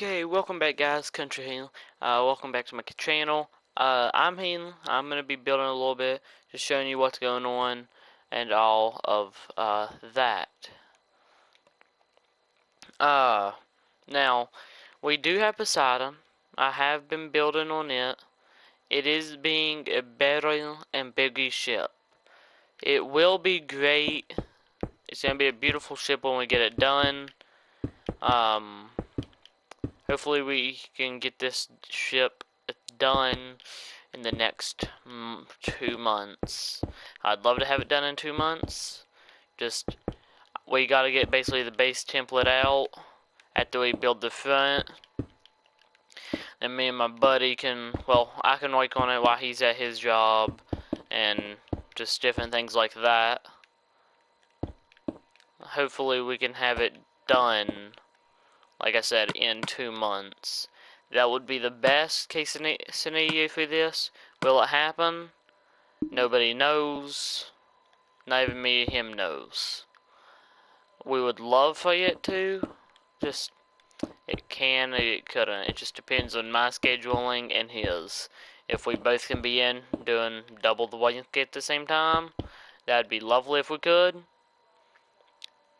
Okay, welcome back guys, Country Heal. Welcome back to my channel. I'm Heal. I'm going to be building a little bit, just showing you what's going on and all of that. Now, we do have Poseidon. I have been building on it. It is being a better and bigger ship. It will be great. It's going to be a beautiful ship when we get it done. Hopefully we can get this ship done in the next 2 months. I'd love to have it done in 2 months. Just, we gotta get basically the base template out after we build the front. And me and my buddy can, well, I can work on it while he's at his job. And just different things like that. Hopefully we can have it done, like I said, in 2 months. That would be the best case scenario for this. Will it happen? Nobody knows. Not even me and him knows. We would love for it to. Just, it can or it couldn't. It just depends on my scheduling and his. If we both can be in doing double the work at the same time, that'd be lovely if we could.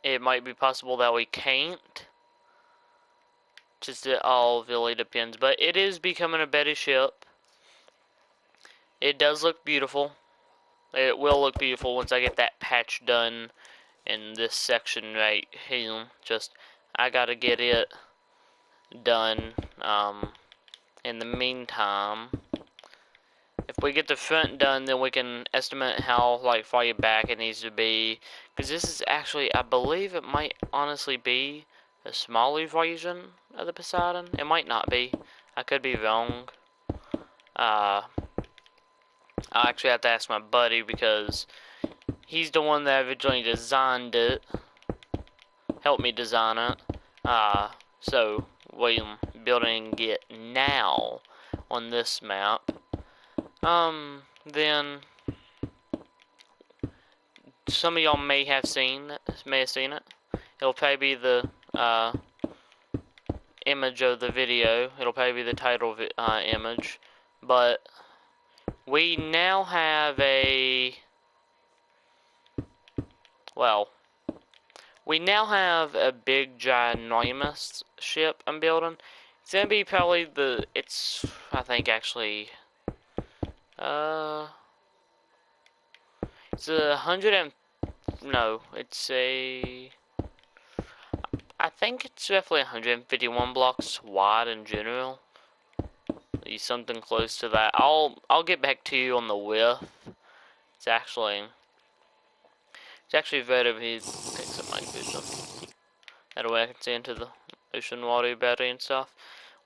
It might be possible that we can't. Just it all really depends. But it is becoming a better ship. It does look beautiful. It will look beautiful once I get that patch done in this section right here. Just, I gotta get it done. In the meantime, if we get the front done, then we can estimate how far back it needs to be. Because this is actually, I believe it might honestly be a smaller version of the Poseidon. It might not be. I could be wrong. I'll actually have to ask my buddy because he's the one that originally designed it. Helped me design it. So we're building it now on this map. Then some of y'all may have seen it. It'll probably be the image of the video. It'll probably be the title image. But we now have a big ginormous ship I'm building. It's gonna be probably I think actually it's I think it's roughly 151 blocks wide in general. Something close to that. I'll get back to you on the width. It's actually right over here. Picks up my vision. That way I can see into the ocean water better and stuff.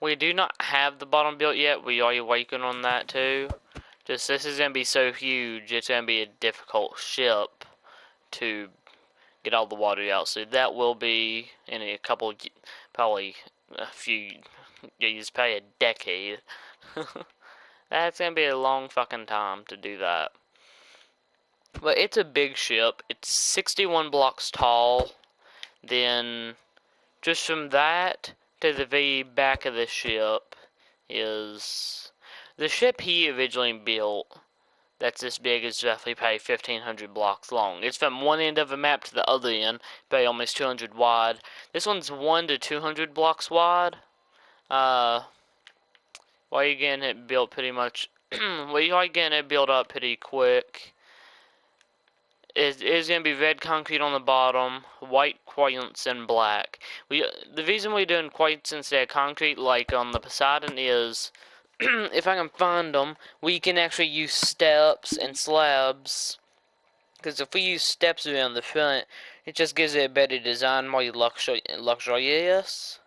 We do not have the bottom built yet. We are working on that too. Just, this is gonna be so huge. It's gonna be a difficult ship to get all the water out. So that will be in a couple, probably a few years, probably a decade. That's gonna be a long fucking time to do that. But it's a big ship. It's 61 blocks tall. Then, just from that to the very back of the ship is the ship he originally built. That's this big, is roughly probably 1,500 blocks long. It's from one end of the map to the other end, probably almost 200 wide. This one's 1 to 200 blocks wide. Well, you're getting it built pretty much. Well, you are getting it built up pretty quick. It is going to be red concrete on the bottom, white quartz, and black. The reason we're doing quartz instead of concrete, like on the Poseidon, is if I can find them, we can actually use steps and slabs. Because if we use steps around the front, it just gives it a better design, more luxurious.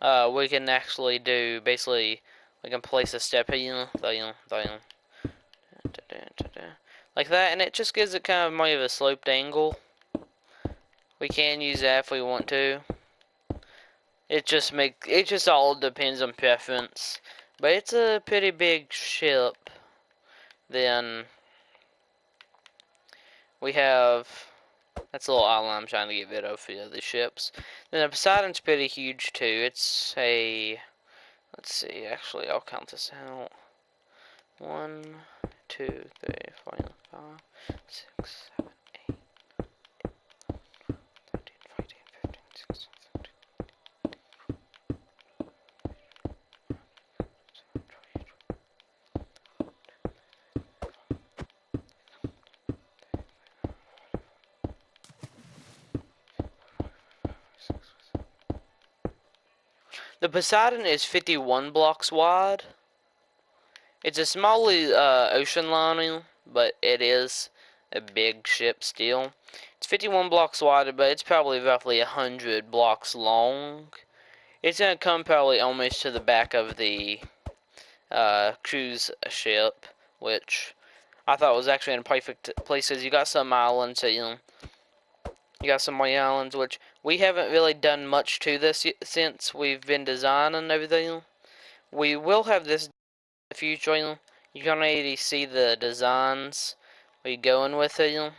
We can actually do, basically, we can place a step here, like that, and it just gives it kind of more of a sloped angle. We can use that if we want to. It just all depends on preference. But it's a pretty big ship. Then we have That's a little island I'm trying to get rid of for the other ships. Then the Poseidon's pretty huge too. It's a, let's see, actually I'll count this out. 1, 2, 3, 4, 5, 6, 7, 8, 13, 14, 15, 16, 17. The Poseidon is 51 blocks wide. It's a small ocean liner, but it is a big ship still. It's 51 blocks wide, but it's probably roughly 100 blocks long. It's going to come probably almost to the back of the cruise ship, which I thought was actually in a perfect place, because you got some islands that, you got some white islands, which we haven't really done much to this since we've been designing everything. We will have this in the future. You can already see the designs we're going with it.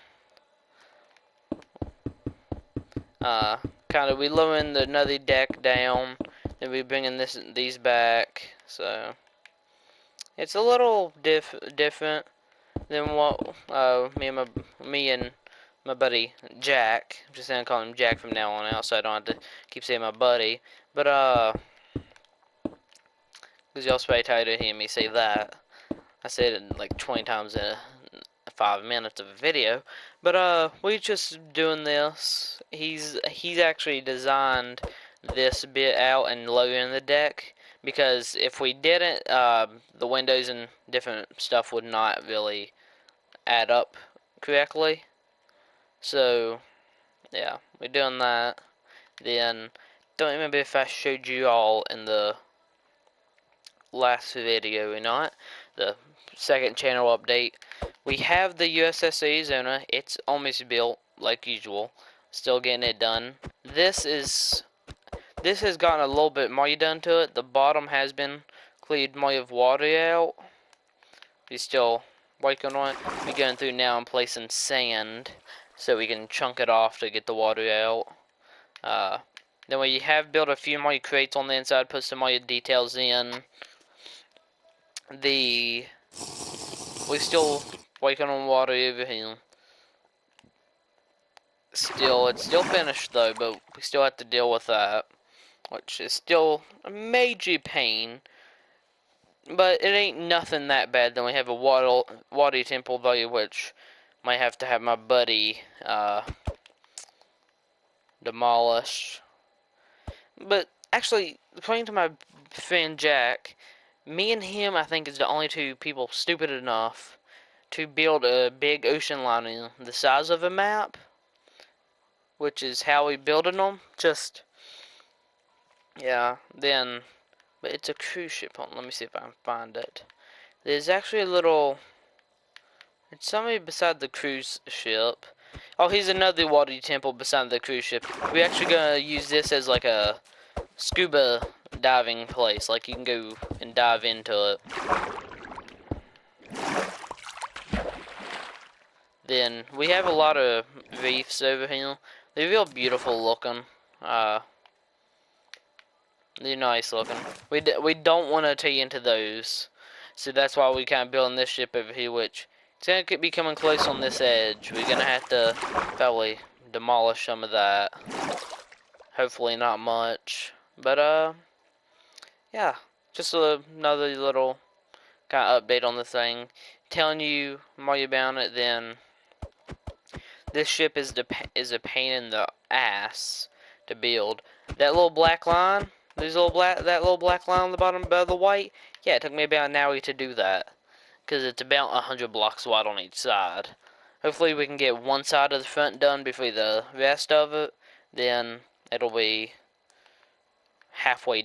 Kind of we lowering another deck down, then we bringing these back. So it's a little different than what me and my buddy Jack. I'm just gonna call him Jack from now on out, so I don't have to keep saying my buddy. But because y'all probably tired of hearing me say that. I said it like 20 times in 5 minutes of a video. But we just doing this. He's actually designed this bit out and lowering the deck, because if we didn't, the windows and different stuff would not really add up correctly. So yeah, we're doing that. Then don't remember if I showed you all in the last video or not, the second channel update. We have the USS Arizona. It's almost built like usual, still getting it done. This has gotten a little bit more done to it. The bottom has been cleared more of water out. We still working on it. We're going through now and placing sand so we can chunk it off to get the water out. Then we have built a few more crates on the inside, put some more details in. We're still working on water over here. It's still finished though, but we still have to deal with that, which is still a major pain. But it ain't nothing that bad. Then we have a water temple though, which might have to have my buddy demolish. But actually, according to my friend Jack, me and him, I think, is the only two people stupid enough to build a big ocean liner the size of a map, which is how we building them. Just, yeah, then, but it's a cruise ship. Let me see if I can find it. There's actually a little, it's somebody beside the cruise ship. Oh, here's another water temple beside the cruise ship. We're actually gonna use this as like a scuba diving place. Like, you can go and dive into it. Then we have a lot of reefs over here. They're real beautiful looking. They're nice looking. We don't want to take into those, so that's why we kind of building this ship over here, which it's gonna be coming close on this edge. We're gonna have to probably demolish some of that. Hopefully not much, but yeah, just another little kind of update on the thing, telling you more about it. Then this ship is a pain in the ass to build. That little black line, that little black line on the bottom of the white, yeah, it took me about an hour to do that, because it's about 100 blocks wide on each side. Hopefully we can get one side of the front done before the rest of it, then it'll be halfway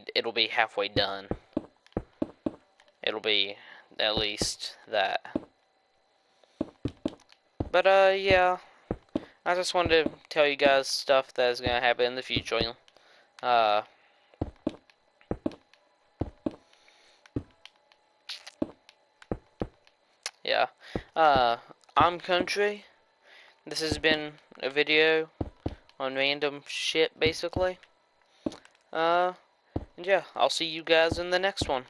done. It'll be at least that. But yeah, I just wanted to tell you guys stuff that's gonna happen in the future. Yeah. I'm Country. this has been a video on random shit, basically. And yeah, I'll see you guys in the next one.